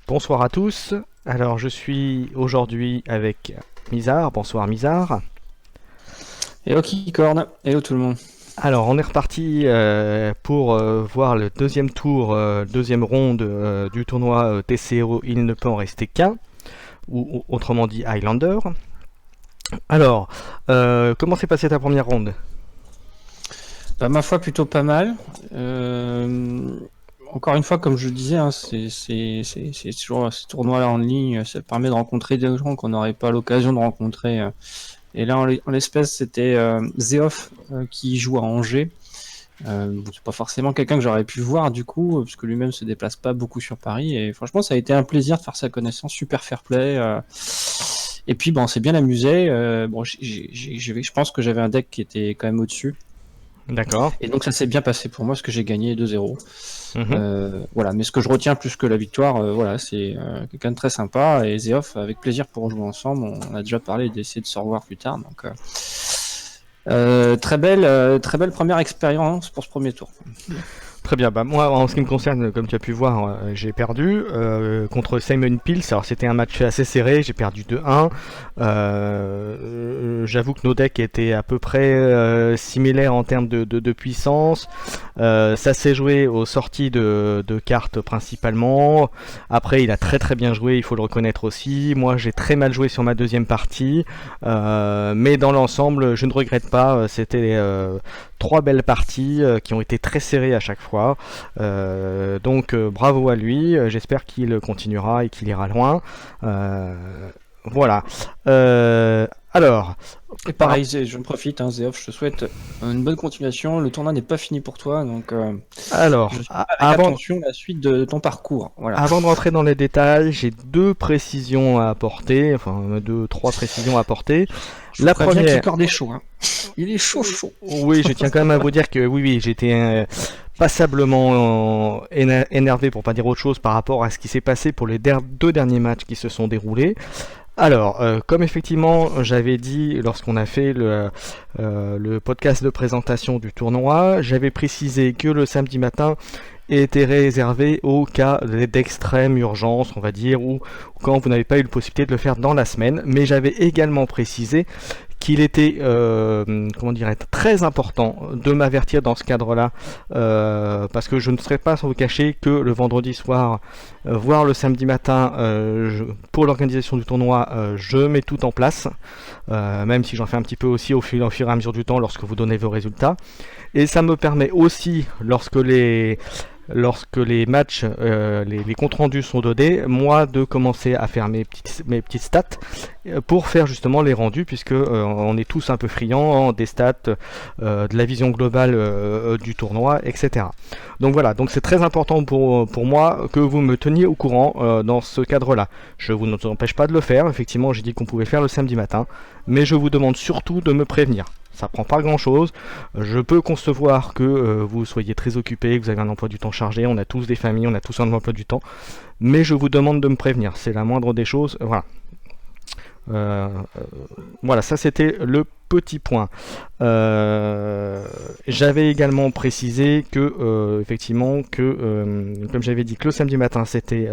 Bonsoir à tous. Alors je suis aujourd'hui avec Mizar. Bonsoir Mizar. Hello Kikorn, hello tout le monde. Alors on est reparti pour voir le deuxième tour, deuxième ronde du tournoi TCO. Il ne peut en rester qu'un, ou autrement dit Highlander. Alors, comment s'est passée ta première ronde? Bah, ma foi plutôt pas mal. Encore une fois, comme je le disais, hein, c'est toujours ces tournois-là en ligne, ça permet de rencontrer des gens qu'on n'aurait pas l'occasion de rencontrer. Et là, en l'espèce, c'était Zeoff qui joue à Angers. C'est pas forcément quelqu'un que j'aurais pu voir du coup, parce que lui-même se déplace pas beaucoup sur Paris. Et franchement, ça a été un plaisir de faire sa connaissance, super fair play. Et puis, bon, on s'est bien amusé. Bon, je pense que j'avais un deck qui était quand même au-dessus. D'accord. Et donc ça s'est bien passé pour moi, parce que j'ai gagné 2-0. Voilà, mais ce que je retiens plus que la victoire, voilà, c'est quelqu'un de très sympa. Et Zeoff, avec plaisir pour jouer ensemble. On a déjà parlé d'essayer de se revoir plus tard. Donc très belle première expérience pour ce premier tour. Très bien, bah moi en ce qui me concerne, comme tu as pu voir, j'ai perdu contre Simon Pills. Alors c'était un match assez serré, j'ai perdu 2-1. J'avoue que nos decks étaient à peu près similaires en termes de puissance. Ça s'est joué aux sorties de cartes principalement. Après il a très bien joué, il faut le reconnaître aussi. Moi j'ai très mal joué sur ma deuxième partie. Mais dans l'ensemble je ne regrette pas, c'était 3 belles parties qui ont été très serrées à chaque fois. Donc bravo à lui, j'espère qu'il continuera et qu'il ira loin. Voilà. Alors, Et pareil, je me profite, hein, Zeoff, je te souhaite une bonne continuation. Le tournoi n'est pas fini pour toi, donc alors je suis avec attention la suite de ton parcours. Voilà. Avant de rentrer dans les détails, j'ai 2 précisions à apporter, enfin 3 précisions à apporter. La première, Kikorn est chaud. Hein. Il est chaud. Oui, je tiens quand même à vous dire que oui, j'étais passablement énervé, pour pas dire autre chose, par rapport à ce qui s'est passé pour les 2 derniers matchs qui se sont déroulés. Alors, comme effectivement j'avais dit lorsqu'on a fait le podcast de présentation du tournoi, j'avais précisé que le samedi matin était réservé aux cas d'extrême urgence, on va dire, ou quand vous n'avez pas eu la possibilité de le faire dans la semaine. Mais j'avais également précisé qu'il était très important de m'avertir dans ce cadre-là, parce que je ne serais pas sans vous cacher que le vendredi soir, voire le samedi matin, pour l'organisation du tournoi, je mets tout en place, même si j'en fais un petit peu aussi au fur et à mesure du temps lorsque vous donnez vos résultats. Et ça me permet aussi, lorsque les matchs, les comptes rendus sont donnés, moi de commencer à faire mes petites stats pour faire justement les rendus, puisque on est tous un peu friands des stats, de la vision globale du tournoi, etc. Donc voilà, donc c'est très important pour moi que vous me teniez au courant dans ce cadre-là. Je vous empêche pas de le faire, effectivement j'ai dit qu'on pouvait faire le samedi matin, mais je vous demande surtout de me prévenir. Ça prend pas grand chose. Je peux concevoir que vous soyez très occupé, que vous avez un emploi du temps chargé. On a tous des familles, on a tous un emploi du temps. Mais je vous demande de me prévenir. C'est la moindre des choses. Voilà. Voilà, ça c'était le petit point. J'avais également précisé que effectivement comme j'avais dit que le samedi matin c'était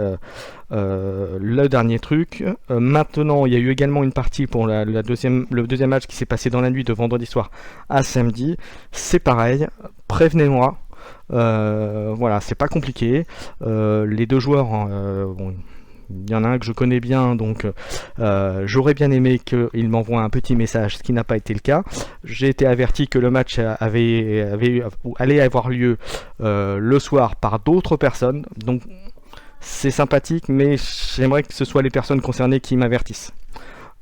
le dernier truc. Maintenant il y a eu également une partie pour le deuxième match qui s'est passé dans la nuit de vendredi soir à samedi. C'est pareil, prévenez-moi. Voilà, c'est pas compliqué. Les 2 joueurs bon, il y en a un que je connais bien, donc j'aurais bien aimé qu'il m'envoie un petit message, ce qui n'a pas été le cas. J'ai été averti que le match allait avoir lieu le soir par d'autres personnes, donc c'est sympathique, mais j'aimerais que ce soit les personnes concernées qui m'avertissent.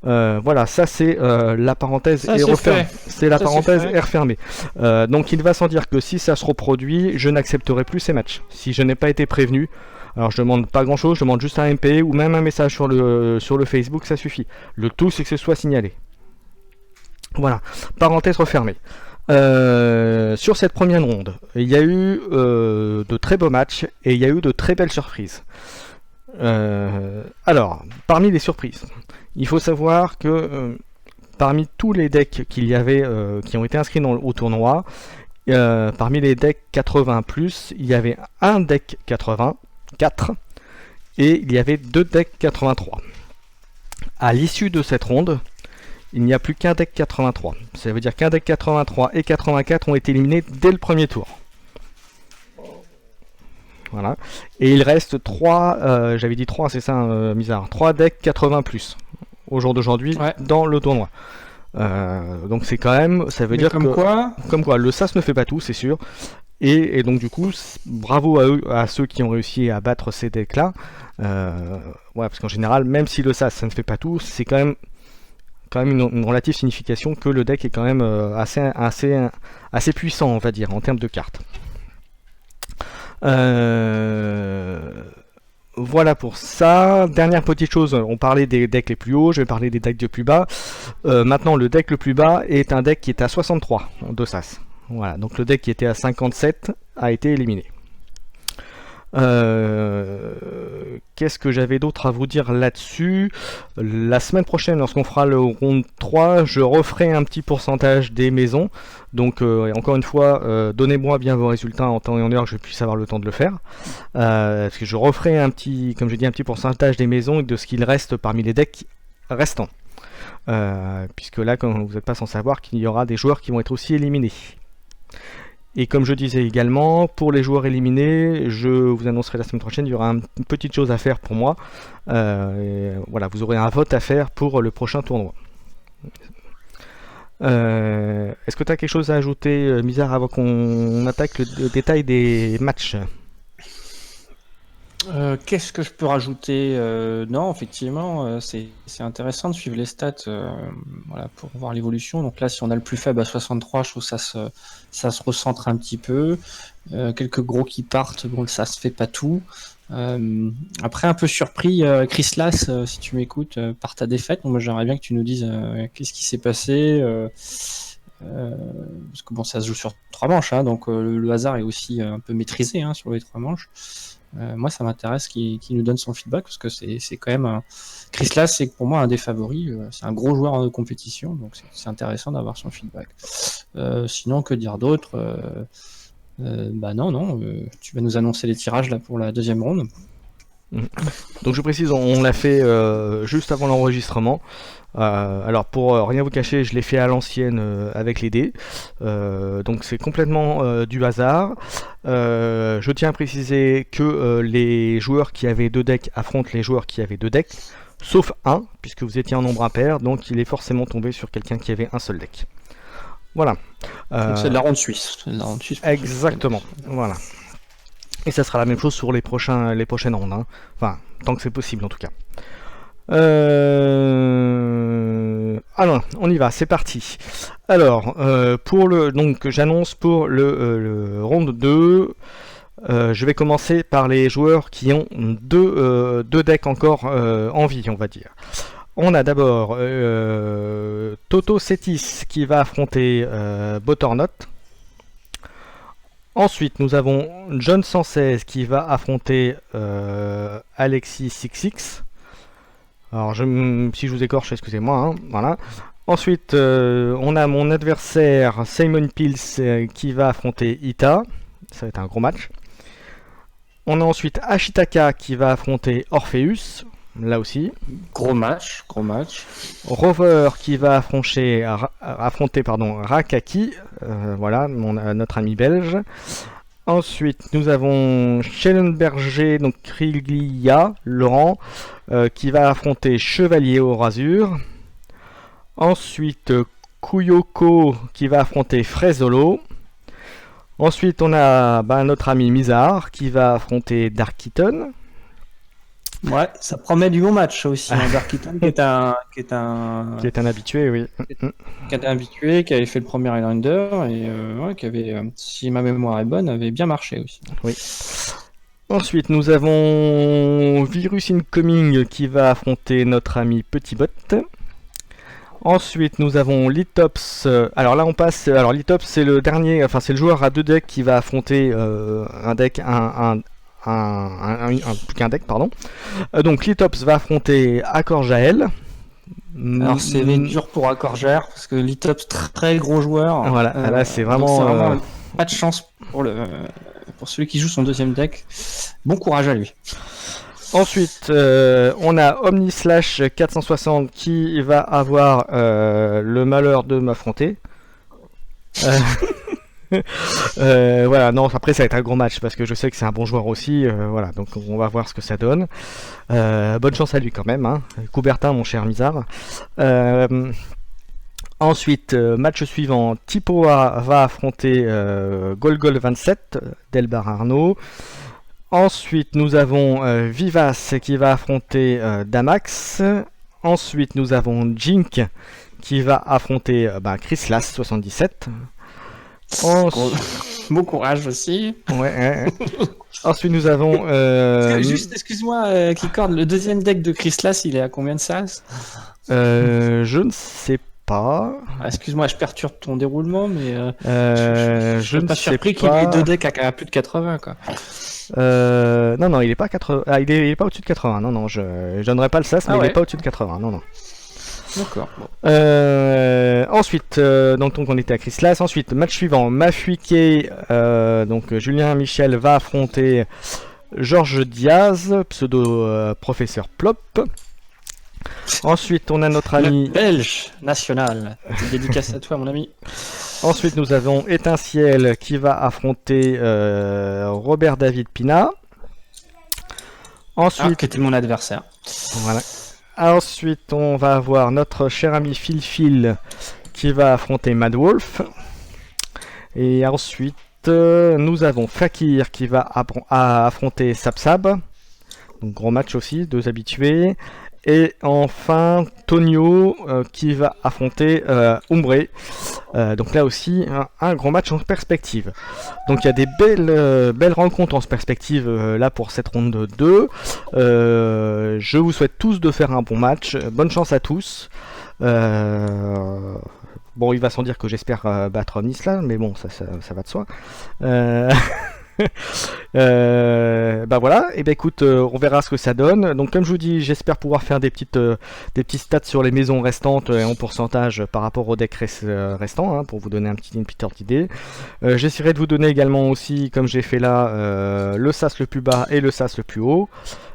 Voilà, ça c'est la parenthèse est refermée. C'est la parenthèse est refermée. Donc il va sans dire que si ça se reproduit, je n'accepterai plus ces matchs. Si je n'ai pas été prévenu, alors je demande pas grand chose, je demande juste un MP ou même un message sur le Facebook, ça suffit. Le tout c'est que ce soit signalé. Voilà, parenthèse refermée. Sur cette première ronde, il y a eu de très beaux matchs et il y a eu de très belles surprises. Alors, parmi les surprises, il faut savoir que parmi tous les decks qu'il y avait qui ont été inscrits au tournoi, parmi les decks 80+, il y avait un deck 84 et il y avait 2 decks 83. À l'issue de cette ronde, il n'y a plus qu'un deck 83. Ça veut dire qu'un deck 83 et 84 ont été éliminés dès le premier tour. Voilà. Et il reste 3, j'avais dit 3, c'est ça, Misard, 3 decks 80+, au jour d'aujourd'hui, dans le tournoi. Donc c'est quand même, ça veut dire comme quoi, le SAS ne fait pas tout, c'est sûr. Et donc du coup, bravo à eux, à ceux qui ont réussi à battre ces decks-là. Parce qu'en général, même si le SAS ça ne fait pas tout, c'est quand même une relative signification que le deck est quand même assez puissant, on va dire, en termes de cartes. Voilà pour ça. Dernière petite chose, on parlait des decks les plus hauts, je vais parler des decks les plus bas. Maintenant, le deck le plus bas est un deck qui est à 63 de SAS. Voilà, donc le deck qui était à 57 a été éliminé. Qu'est-ce que j'avais d'autre à vous dire là-dessus? La semaine prochaine, lorsqu'on fera le round 3, je referai un petit pourcentage des maisons. Donc encore une fois, donnez-moi bien vos résultats en temps et en heure que je puisse avoir le temps de le faire. Parce que je referai un petit, comme je dis, un petit pourcentage des maisons et de ce qu'il reste parmi les decks restants. Puisque là, comme vous n'êtes pas sans savoir qu'il y aura des joueurs qui vont être aussi éliminés. Et comme je disais également, pour les joueurs éliminés, je vous annoncerai la semaine prochaine, il y aura une petite chose à faire pour moi. Voilà, vous aurez un vote à faire pour le prochain tournoi. Est-ce que tu as quelque chose à ajouter, Misard, avant qu'on attaque le détail des matchs? Qu'est-ce que je peux rajouter? Non, effectivement, c'est intéressant de suivre les stats voilà, pour voir l'évolution. Donc là, si on a le plus faible à 63, je trouve que ça se recentre un petit peu. Quelques gros qui partent, bon, ça se fait pas tout. Après, un peu surpris, Chris Lass, si tu m'écoutes, par ta défaite. Moi, j'aimerais bien que tu nous dises qu'est-ce qui s'est passé. Parce que bon, ça se joue sur 3 manches, hein, donc le hasard est aussi un peu maîtrisé hein, sur les 3 manches. Moi, ça m'intéresse qu'il nous donne son feedback parce que c'est quand même Chris Lass, c'est pour moi un des favoris. C'est un gros joueur de compétition, donc c'est intéressant d'avoir son feedback. Sinon, que dire d'autre? Non. Tu vas nous annoncer les tirages là pour la deuxième ronde. Donc je précise, on l'a fait juste avant l'enregistrement. Alors pour rien vous cacher, je l'ai fait à l'ancienne avec les dés. Donc c'est complètement du hasard. Je tiens à préciser que les joueurs qui avaient 2 decks affrontent les joueurs qui avaient 2 decks, sauf un, puisque vous étiez en nombre impair, donc il est forcément tombé sur quelqu'un qui avait un seul deck. Voilà. Donc c'est de la ronde suisse. Exactement. Voilà. Et ça sera la même chose sur les prochaines rondes. Hein. Enfin, tant que c'est possible en tout cas. Alors, on y va, c'est parti. Alors, donc j'annonce pour le round 2. Je vais commencer par les joueurs qui ont deux decks encore en vie, on va dire. On a d'abord Toto Cetis qui va affronter Butternut. Ensuite, nous avons John 116 qui va affronter Alexis 66. Alors, si je vous écorche, excusez-moi. Hein, voilà. Ensuite, on a mon adversaire Simon Pils qui va affronter Ita. Ça va être un gros match. On a ensuite Ashitaka qui va affronter Orpheus. Là aussi. Gros match. Rover qui va affronter Rakaki. Voilà, notre ami belge. Ensuite, nous avons Schellenberger, donc Kriglia, Laurent, qui va affronter Chevalier au Rasure. Ensuite, Kuyoko qui va affronter Fraisolo. Ensuite, on a notre ami Mizar qui va affronter Dark Keaton. Ouais, ça promet du bon match aussi. Dark Keaton qui est un habitué, oui. Qui est un habitué, qui avait fait le premier Highlander et qui avait, si ma mémoire est bonne, avait bien marché aussi. Oui. Ensuite, nous avons Virus Incoming qui va affronter notre ami Petit Bot. Ensuite, nous avons Litops. Alors là, on passe. Alors Litops, c'est le dernier. Enfin, c'est le joueur à 2 decks qui va affronter un deck, qu'un deck, pardon. Donc Litops va affronter Accorjael. Alors c'est dur pour Accorjael parce que Litops, très gros joueur. Voilà, là c'est vraiment pas de chance pour celui qui joue son deuxième deck. Bon courage à lui. Ensuite, on a Omnislash 460 qui va avoir le malheur de m'affronter. Voilà, non, après ça va être un gros match parce que je sais que c'est un bon joueur aussi. Voilà, donc on va voir ce que ça donne. Bonne chance à lui quand même, hein. Coubertin, mon cher Mizar. Ensuite, match suivant, Tipoa va affronter Golgol 27 d'Elbar Arnaud. Ensuite, nous avons Vivas qui va affronter Damax. Ensuite, nous avons Jink qui va affronter Chris Lass 77. Bon courage aussi. Ouais. Ensuite, nous avons. Juste, excuse-moi, Keycord, le deuxième deck de Chris Lass, il est à combien de SAS? Je ne sais pas. Excuse-moi, je perturbe ton déroulement, mais je suis ne pas sais surpris qu'il ait deux decks à plus de 80, quoi. Non, il est pas 80. Il est pas au-dessus de 80. Non, je donnerai pas le SAS, mais il est pas au-dessus de 80. Non. D'accord. Bon. Ensuite, donc on était à Chris Lass. Ensuite, match suivant, Mafuike, donc Julien Michel va affronter Georges Diaz, pseudo professeur Plop. Ensuite, on a notre ami le Belge national. Dédicace à toi, mon ami. Ensuite, nous avons Étincelle qui va affronter Robert David Pina. Ensuite, qui était mon adversaire. Voilà. Ensuite, on va avoir notre cher ami Phil qui va affronter Mad Wolf. Et ensuite, nous avons Fakir qui va affronter Sapsab. Donc, gros match aussi, deux habitués. Et enfin, Tonio qui va affronter Umbre. Donc là aussi, un gros match en perspective. Donc il y a des belles rencontres en perspective là pour cette ronde 2. Je vous souhaite tous de faire un bon match. Bonne chance à tous. Bon, il va sans dire que j'espère battre Nice là, mais bon, ça va de soi. Voilà, et écoute, on verra ce que ça donne. Donc comme je vous dis, j'espère pouvoir faire des petits stats sur les maisons restantes en pourcentage par rapport aux decks restants, hein, pour vous donner une petite ordre d'idée. J'essaierai de vous donner également aussi, comme j'ai fait là, le SAS le plus bas et le SAS le plus haut,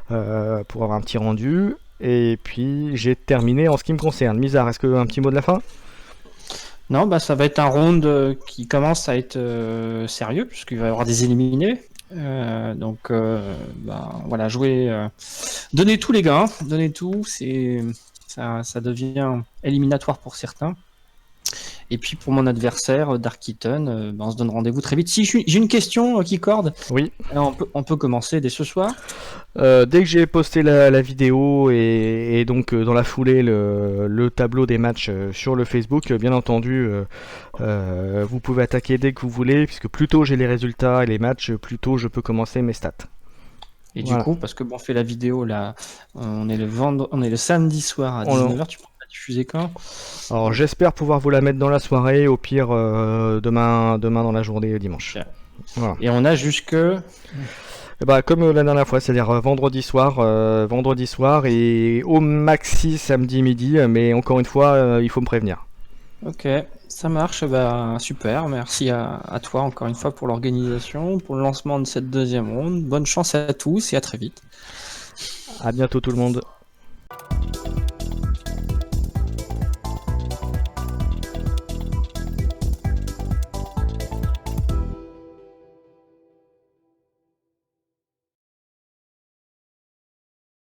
pour avoir un petit rendu. Et puis j'ai terminé en ce qui me concerne. Mizar, est-ce que un petit mot de la fin? Non, ça va être un round qui commence à être sérieux, puisqu'il va y avoir des éliminés. Voilà, jouer, donnez tout les gars, donnez tout, ça devient éliminatoire pour certains. Et puis pour mon adversaire, Dark Keaton, on se donne rendez-vous très vite. Si j'ai une question, Keycord. Oui. On peut commencer dès ce soir. Dès que j'ai posté la vidéo et donc dans la foulée le tableau des matchs sur le Facebook, bien entendu, vous pouvez attaquer dès que vous voulez, puisque plus tôt j'ai les résultats et les matchs, plus tôt je peux commencer mes stats. Et voilà. Du coup, parce que on fait la vidéo là, on est le samedi soir à 19h, tu peux la diffuser quand? Alors j'espère pouvoir vous la mettre dans la soirée, au pire demain dans la journée dimanche. Okay. Voilà. Et on a jusque... comme la dernière fois, c'est-à-dire vendredi soir et au maxi samedi midi, mais encore une fois, il faut me prévenir. Ok, ça marche, super, merci à toi encore une fois pour l'organisation, pour le lancement de cette deuxième ronde. Bonne chance à tous et à très vite. À bientôt tout le monde.